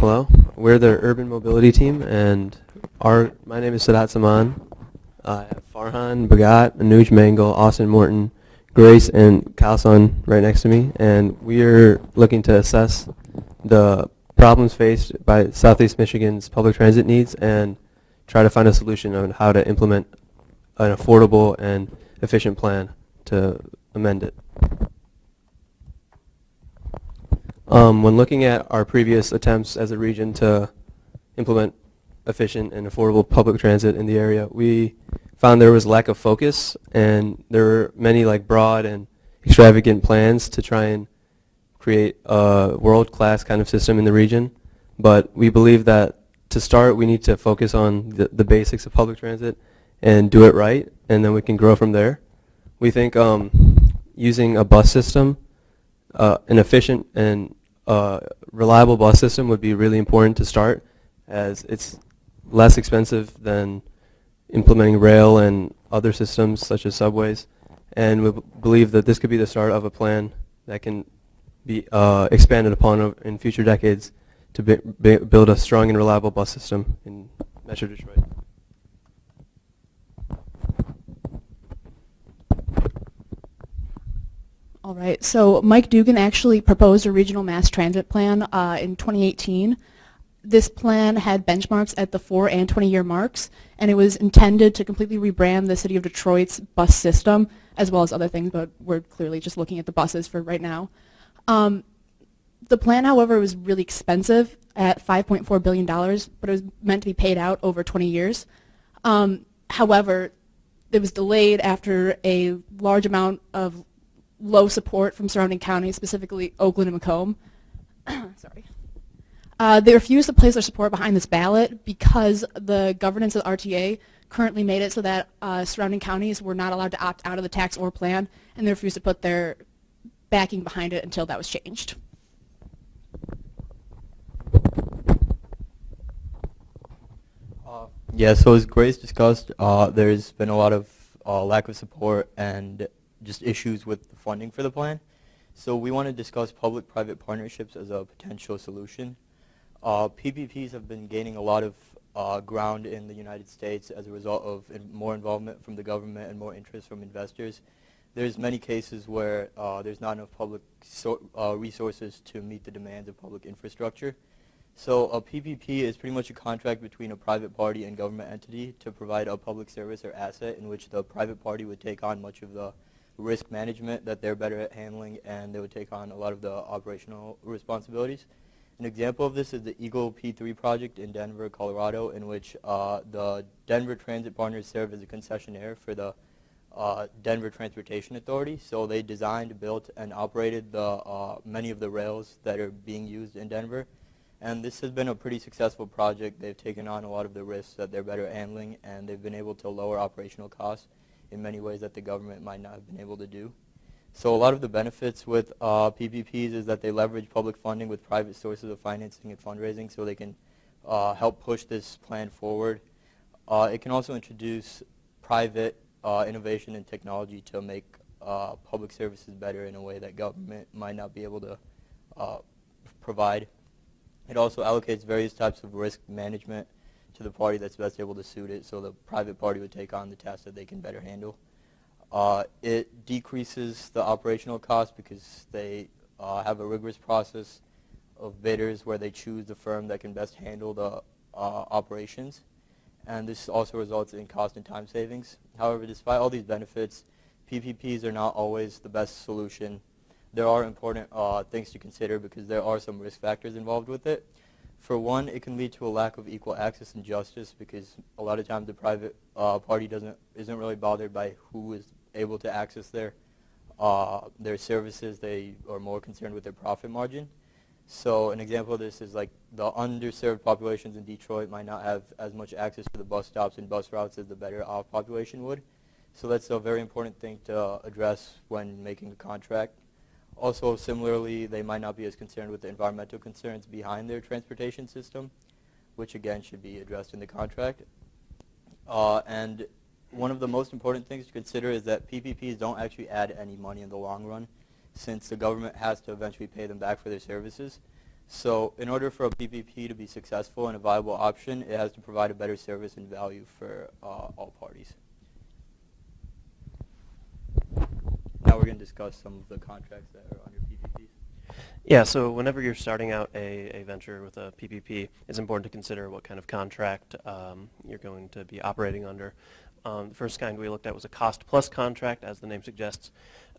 Hello, we're the Urban Mobility Team, and my name is Sadat Saman. I have Farhan, Bhagat, Anuj Mangal, Austin Morton, Grace, and Kalsan right next to me, and we are looking to assess the problems faced by Southeast Michigan's public transit needs and try to find a solution on how to implement an affordable and efficient plan to amend it. When looking at our previous attempts as a region to implement efficient and affordable public transit in the area, we found there was lack of focus, and there were many broad and extravagant plans to try and create a world-class kind of system in the region. But we believe that to start, we need to focus on the basics of public transit and do it right, and then we can grow from there. We think using a bus system, an efficient and reliable bus system would be really important to start, as it's less expensive than implementing rail and other systems such as subways, and we believe that this could be the start of a plan that can be expanded upon in future decades to build a strong and reliable bus system in Metro Detroit. All right, so Mike Dugan actually proposed a regional mass transit plan in 2018. This plan had benchmarks at the 4 and 20-year marks, and it was intended to completely rebrand the city of Detroit's bus system, as well as other things, but we're clearly just looking at the buses for right now. The plan, however, was really expensive at $5.4 billion, but it was meant to be paid out over 20 years. However, it was delayed after a large amount of low support from surrounding counties, specifically Oakland and Macomb. Sorry. They refused to place their support behind this ballot because the governance of RTA currently made it so that surrounding counties were not allowed to opt out of the tax or plan, and they refused to put their backing behind it until that was changed. Yeah, so as Grace discussed, there's been a lot of lack of support and just issues with the funding for the plan. So we want to discuss public-private partnerships as a potential solution. PPPs have been gaining a lot of ground in the United States as a result of more involvement from the government and more interest from investors. There's many cases where there's not enough public resources to meet the demands of public infrastructure. So a PPP is pretty much a contract between a private party and government entity to provide a public service or asset in which the private party would take on much of the risk management that they're better at handling, and they would take on a lot of the operational responsibilities. An example of this is the Eagle P3 project in Denver, Colorado, in which the Denver Transit Partners serve as a concessionaire for the Denver Transportation Authority. So they designed, built, and operated many of the rails that are being used in Denver. And this has been a pretty successful project. They've taken on a lot of the risks that they're better at handling, and they've been able to lower operational costs in many ways that the government might not have been able to do. So a lot of the benefits with PPPs is that they leverage public funding with private sources of financing and fundraising, so they can help push this plan forward. It can also introduce private innovation and technology to make public services better in a way that government might not be able to provide. It also allocates various types of risk management to the party that's best able to suit it, so the private party would take on the tasks that they can better handle. It decreases the operational costs because they have a rigorous process of bidders where they choose the firm that can best handle the operations, and this also results in cost and time savings. However, despite all these benefits, PPPs are not always the best solution. There are important things to consider because there are some risk factors involved with it. For one, it can lead to a lack of equal access and justice because a lot of times the private party isn't really bothered by who is able to access their services. They are more concerned with their profit margin. So an example of this is like the underserved populations in Detroit might not have as much access to the bus stops and bus routes as the better off population would. So that's a very important thing to address when making a contract. Also, similarly, they might not be as concerned with the environmental concerns behind their transportation system, which again should be addressed in the contract. And one of the most important things to consider is that PPPs don't actually add any money in the long run, since the government has to eventually pay them back for their services. So in order for a PPP to be successful and a viable option, it has to provide a better service and value for all parties. Now we're going to discuss some of the contracts that are under PPPs. Yeah, so whenever you're starting out a venture with a PPP, it's important to consider what kind of contract you're going to be operating under. The first kind we looked at was a cost-plus contract, as the name suggests.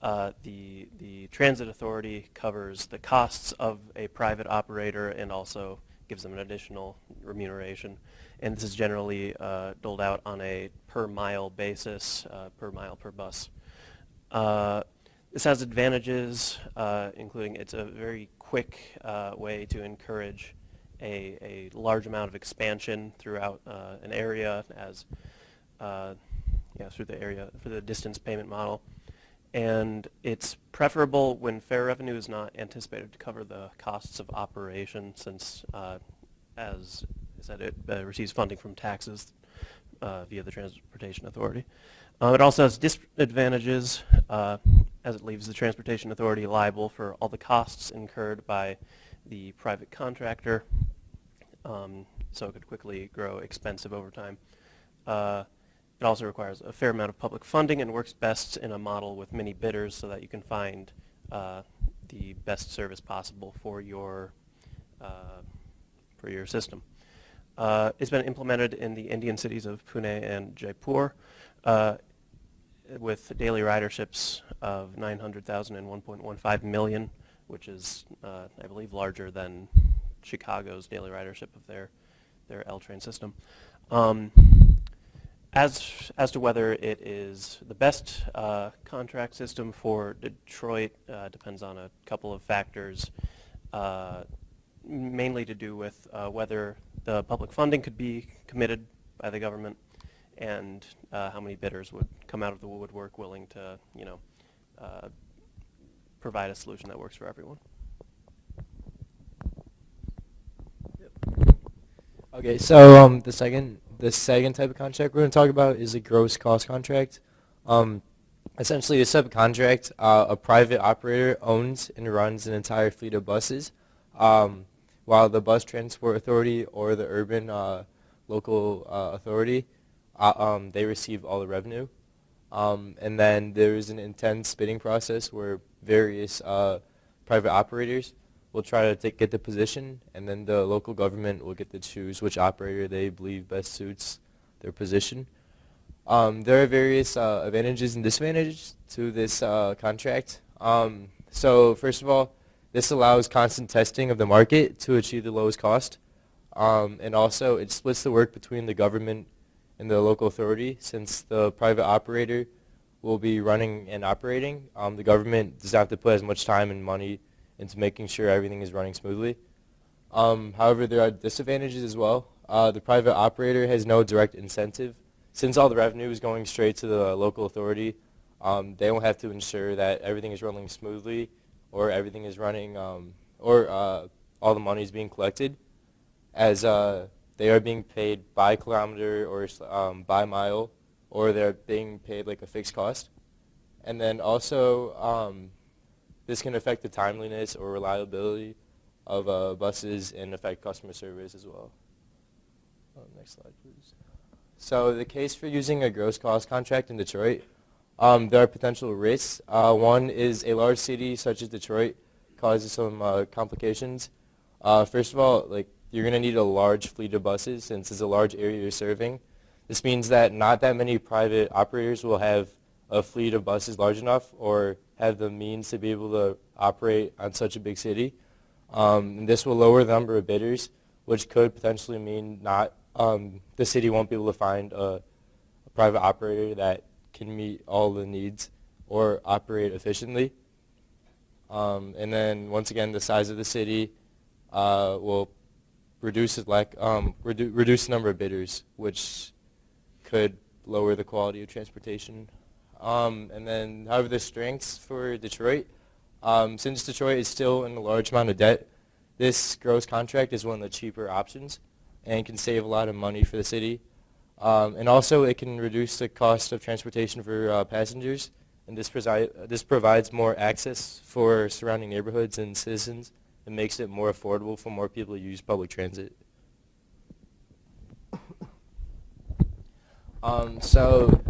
The transit authority covers the costs of a private operator and also gives them an additional remuneration. And this is generally doled out on a per-mile basis, per mile per bus. This has advantages, including it's a very quick way to encourage a large amount of expansion throughout an area through the area for the distance payment model. And it's preferable when fare revenue is not anticipated to cover the costs of operation, since, as I said, it receives funding from taxes via the Transportation Authority. It also has disadvantages, as it leaves the Transportation Authority liable for all the costs incurred by the private contractor, so it could quickly grow expensive over time. It also requires a fair amount of public funding and works best in a model with many bidders so that you can find the best service possible for your system. It's been implemented in the Indian cities of Pune and Jaipur with daily riderships of 900,000 and 1.15 million, which is, I believe, larger than Chicago's daily ridership of their L train system. As to whether it is the best contract system for Detroit depends on a couple of factors, mainly to do with whether the public funding could be committed by the government and how many bidders would come out of the woodwork willing to, provide a solution that works for everyone. Okay, so the second type of contract we're going to talk about is a gross cost contract. Essentially, a subcontract, a private operator owns and runs an entire fleet of buses, while the bus transport authority or the urban local authority, they receive all the revenue. And then there is an intense bidding process where various private operators will try to get the position, and then the local government will get to choose which operator they believe best suits their position. There are various advantages and disadvantages to this contract. So first of all, this allows constant testing of the market to achieve the lowest cost. And also, it splits the work between the government and the local authority. Since the private operator will be running and operating, the government does not have to put as much time and money into making sure everything is running smoothly. However, there are disadvantages as well. The private operator has no direct incentive. Since all the revenue is going straight to the local authority, they don't have to ensure that everything is running smoothly or everything is running, or all the money is being collected, as they are being paid by kilometer or by mile, or they're being paid like a fixed cost. And then also, this can affect the timeliness or reliability of buses and affect customer service as well. Next slide, please. So the case for using a gross cost contract in Detroit, there are potential risks. One is a large city such as Detroit causes some complications. First of all, you're going to need a large fleet of buses since it's a large area you're serving. This means that not that many private operators will have a fleet of buses large enough or have the means to be able to operate on such a big city. And this will lower the number of bidders, which could potentially mean the city won't be able to find a private operator that can meet all the needs or operate efficiently. And then once again, the size of the city will reduce the number of bidders, which could lower the quality of transportation. And then, however, the strengths for Detroit, since Detroit is still in a large amount of debt, this gross contract is one of the cheaper options and can save a lot of money for the city. And also, it can reduce the cost of transportation for passengers, and this provides more access for surrounding neighborhoods and citizens It makes it more affordable for more people to use public transit. So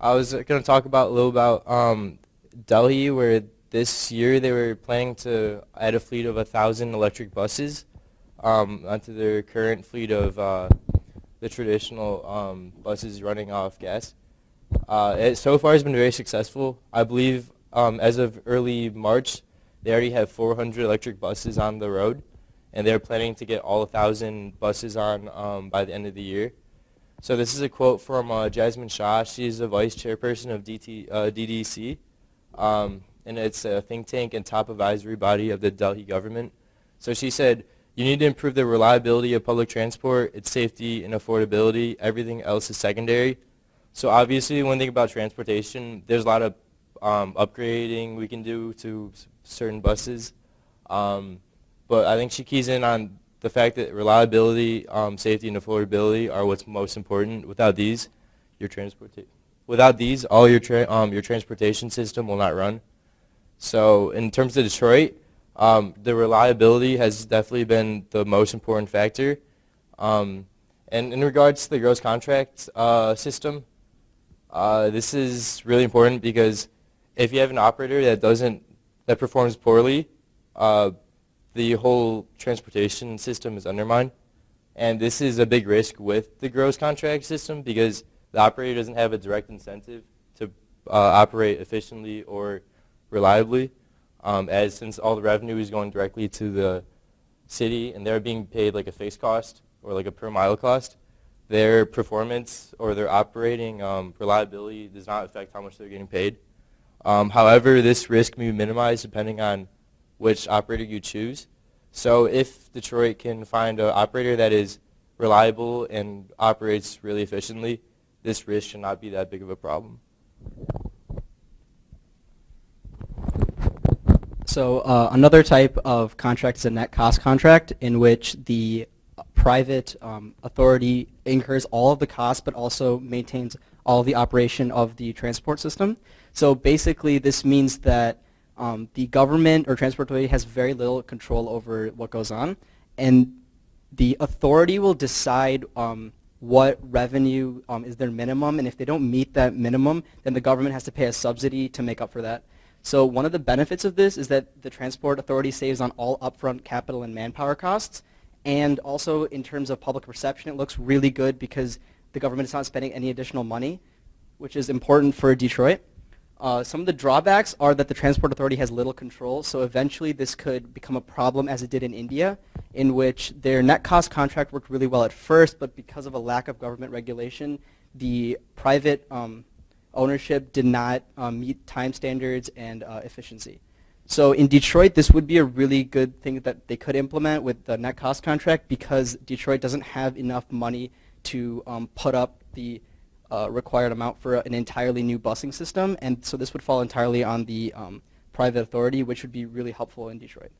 I was going to talk about a little about Delhi, where this year they were planning to add a fleet of 1,000 electric buses onto their current fleet of the traditional buses running off gas. It so far has been very successful. I believe as of early March, they already have 400 electric buses on the road, and they're planning to get all 1,000 buses on by the end of the year. So this is a quote from Jasmine Shah. She's the vice chairperson of DDC, and it's a think tank and top advisory body of the Delhi government. So she said, "You need to improve the reliability of public transport, its safety and affordability. Everything else is secondary." So obviously, when you think about transportation, there's a lot of upgrading we can do to certain buses. But I think she keys in on the fact that reliability, safety, and affordability are what's most important. Without these, all your transportation system will not run. So in terms of Detroit, the reliability has definitely been the most important factor. And in regards to the gross contract system, this is really important because if you have an operator that performs poorly, the whole transportation system is undermined. And this is a big risk with the gross contract system because the operator doesn't have a direct incentive to operate efficiently or reliably, since all the revenue is going directly to the city and they're being paid like a fixed cost or like a per mile cost. Their performance or their operating reliability does not affect how much they're getting paid. However, this risk may be minimized depending on which operator you choose. So if Detroit can find an operator that is reliable and operates really efficiently, this risk should not be that big of a problem. So another type of contract is a net cost contract in which the private authority incurs all of the costs but also maintains all of the operation of the transport system. So basically this means that the government or transport authority has very little control over what goes on, and the authority will decide what revenue is their minimum, and if they don't meet that minimum, then the government has to pay a subsidy to make up for that. So one of the benefits of this is that the transport authority saves on all upfront capital and manpower costs, and also in terms of public perception, it looks really good because the government is not spending any additional money, which is important for Detroit. Some of the drawbacks are that the transport authority has little control, so eventually this could become a problem as it did in India, in which their net cost contract worked really well at first, but because of a lack of government regulation, the private ownership did not meet time standards and efficiency. So in Detroit, this would be a really good thing that they could implement with the net cost contract because Detroit doesn't have enough money to put up the required amount for an entirely new busing system, and so this would fall entirely on the private authority, which would be really helpful in Detroit.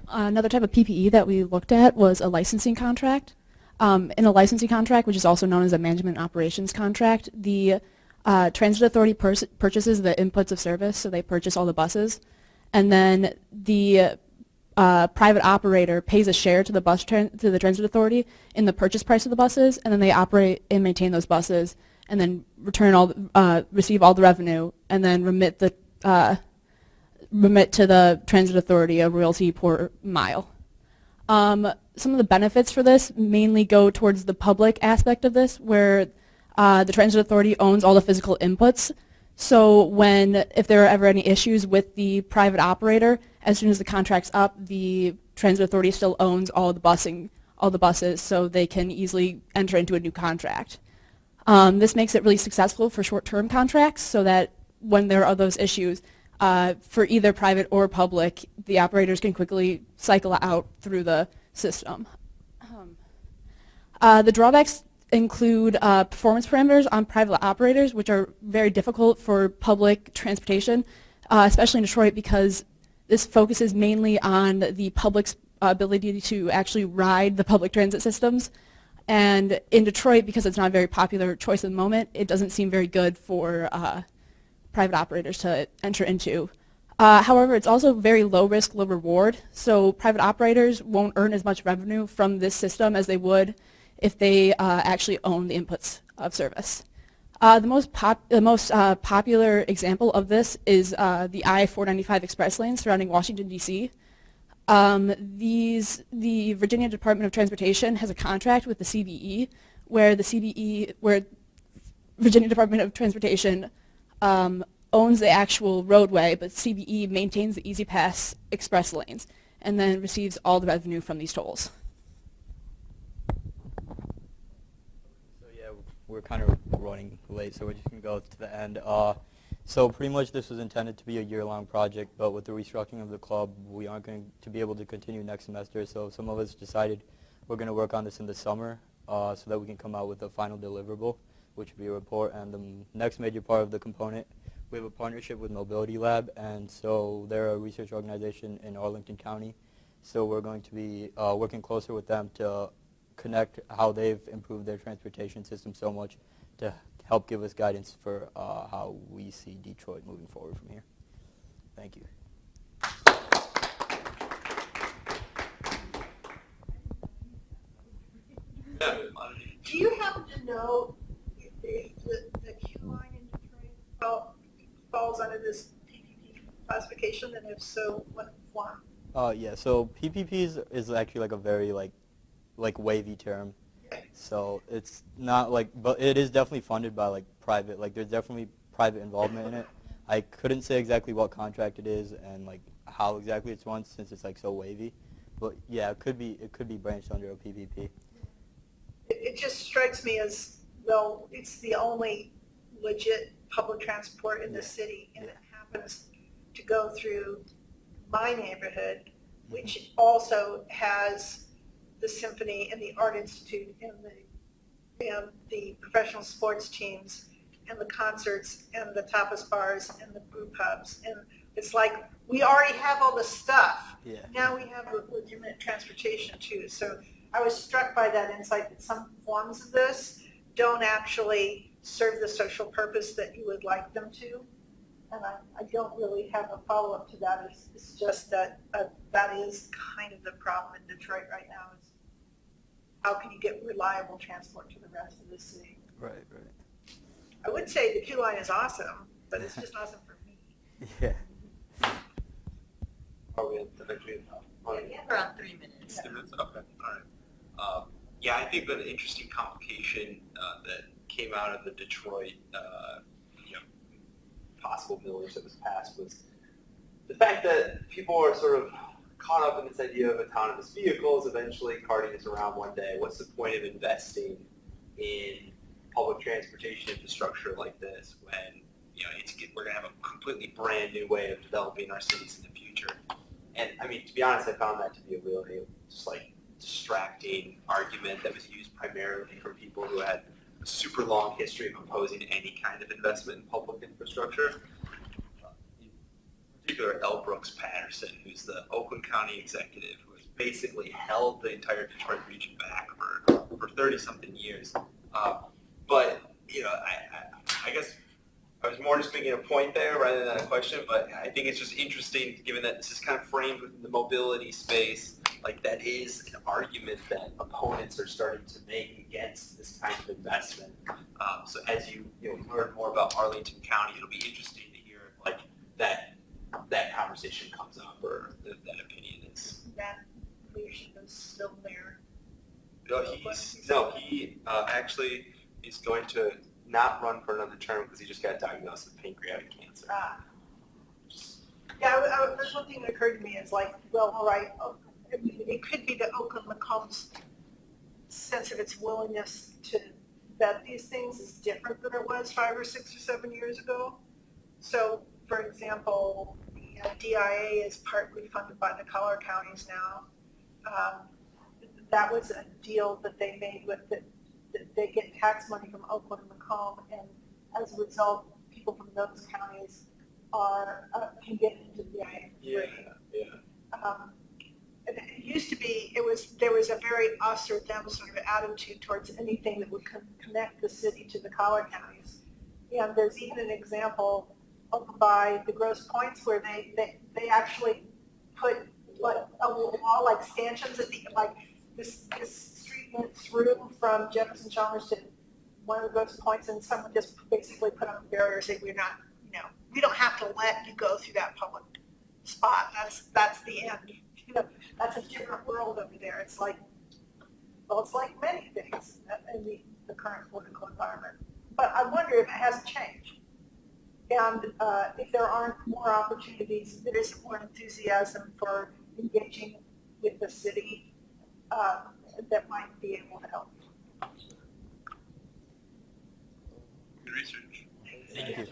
Another type of PPE that we looked at was a licensing contract. In a licensing contract, which is also known as a management operations contract, the transit authority purchases the inputs of service, so they purchase all the buses, and then the private operator pays a share to the to the transit authority in the purchase price of the buses, and then they operate and maintain those buses, and then receive all the revenue, and then remit to the transit authority a royalty per mile. Some of the benefits for this mainly go towards the public aspect of this, where the transit authority owns all the physical inputs. So if there are ever any issues with the private operator, as soon as the contract's up, the transit authority still owns all the buses, so they can easily enter into a new contract. This makes it really successful for short-term contracts, so that when there are those issues, for either private or public, the operators can quickly cycle out through the system. The drawbacks include performance parameters on private operators, which are very difficult for public transportation, especially in Detroit, because this focuses mainly on the public's ability to actually ride the public transit systems. And in Detroit, because it's not a very popular choice at the moment, it doesn't seem very good for private operators to enter into. However, it's also very low risk, low reward, so private operators won't earn as much revenue from this system as they would if they actually own the inputs of service. The most popular example of this is the I-495 express lanes surrounding Washington, D.C. The Virginia Department of Transportation has a contract with the CBE where Virginia Department of Transportation owns the actual roadway, but CBE maintains the Easy Pass express lanes and then receives all the revenue from these tolls. So yeah, we're kind of running late, so we're just going to go to the end. So pretty much this was intended to be a year-long project, but with the restructuring of the club, we aren't going to be able to continue next semester, so some of us decided we're going to work on this in the summer so that we can come out with a final deliverable, which would be a report. And the next major part of the component, we have a partnership with Mobility Lab, and so they're a research organization in Arlington County. So we're going to be working closer with them to connect how they've improved their transportation system so much to help give us guidance for how we see Detroit moving forward from here. Thank you. Do you happen to know if the Q line in Detroit falls under this PPP classification, and if so, what form? Yeah, so PPPs is actually like a very like wavy term. So it's not like, but it is definitely funded by like private, like there's definitely private involvement in it. I couldn't say exactly what contract it is and like how exactly it's run since it's like so wavy, but yeah, it could be branched under a PPP. It just strikes me as, well, it's the only legit public transport in the city, and it happens to go through my neighborhood, which also has the symphony and the art institute and the professional sports teams and the concerts and the tapas bars and the brew pubs. And it's like, we already have all the stuff. Yeah. Now we have legitimate transportation too. So I was struck by that insight that some forms of this don't actually serve the social purpose that you would like them to. And I don't really have a follow-up to that. It's just that that is kind of the problem in Detroit right now. Is how can you get reliable transport to the rest of the city? Right. I would say the Q line is awesome, but it's just awesome for me. Yeah. Are we at the next meeting? Around 3 minutes. 3 minutes? Okay, all right. Yeah, I think an interesting complication that came out of the Detroit, possible millage that was passed was the fact that people are sort of caught up in this idea of autonomous vehicles, eventually carting us around one day. What's the point of investing in public transportation infrastructure like this when we're going to have a completely brand new way of developing our cities in the future? And I mean, to be honest, I found that to be a really just like distracting argument that was used primarily from people who had a super long history of opposing any kind of investment in public infrastructure. In particular, L. Brooks Patterson, who's the Oakland County executive, who has basically held the entire Detroit region back for 30-something years. But I guess I was more just making a point there rather than a question, but I think it's just interesting given that this is kind of framed within the mobility space, like that is an argument that opponents are starting to make against this kind of investment. So as you learn more about Arlington County, it'll be interesting to hear like that conversation comes up or that opinion is. That leadership is still there. He actually is going to not run for another term because he just got diagnosed with pancreatic cancer. Yeah, there's one thing that occurred to me is like, well, all right, it could be that Oakland Macomb's sense of its willingness to vet these things is different than it was 5 or 6 or 7 years ago. So, for example, the DIA is partly funded by the collar counties now. That was a deal that they made with that they get tax money from Oakland and Macomb, and as a result, people from those counties can get into the DIA free. Yeah. it used to be, there was a very us or them sort of attitude towards anything that would connect the city to the collar counties. And there's even an example over by the Grosse Points where they actually put like a wall like stanchions at the, like this street went through from Jefferson Chalmers to one of the Grosse Points, and someone just basically put up a barrier saying, we're not, we don't have to let you go through that public spot. That's the end. That's a different world over there. It's like, well, it's like many things in the current political environment. But I wonder if it hasn't changed. And if there aren't more opportunities, there isn't more enthusiasm for engaging with the city that might be able to help. Good research. Thank you.